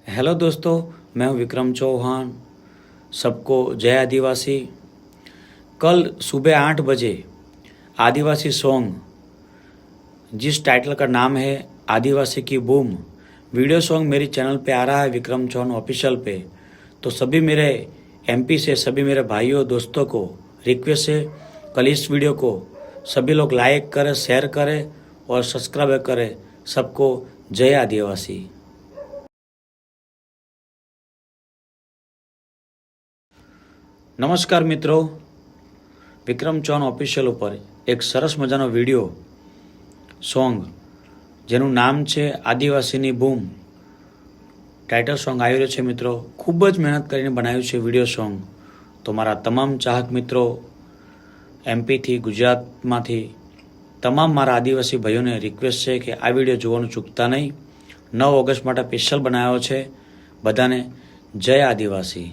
Hello दोस्तों, मैं हूं विक्रम चौहान। सबको जय आदिवासी। कल सुबह 8 बजे आदिवासी सॉन्ग, जिस टाइटल का नाम है आदिवासी की बूम, वीडियो सॉन्ग मेरे चैनल पे आ रहा है विक्रम चौहान ऑफिशियल पे। तो सभी मेरे एमपी से सभी मेरे भाइयों दोस्तों को रिक्वेस्ट है, कल इस वीडियो को सभी लोग लाइक करें, शेयर करें और सब्सक्राइब करें। सबको जय आदिवासी। નમસ્કાર મિત્રો, વિક્રમ ચૌહાણ ઓફિશિયલ ઉપર એક સરસ મજાનો વિડીયો સોંગ જેનું નામ છે આદિવાસીની બૂમ ટાઇટલ સોંગ આવી રહ્યો છે મિત્રો। ખૂબ જ મહેનત કરીને બનાવ્યું છે વિડીયો સોંગ। તો મારા તમામ ચાહક મિત્રો એમપીથી, ગુજરાતમાંથી તમામ મારા આદિવાસી ભાઈઓને રિક્વેસ્ટ છે કે આ વિડીયો જોવાનું ચૂકતા નહીં। 9 ઓગસ્ટ માટે સ્પેશિયલ બનાવ્યો છે। બધાને જય આદિવાસી।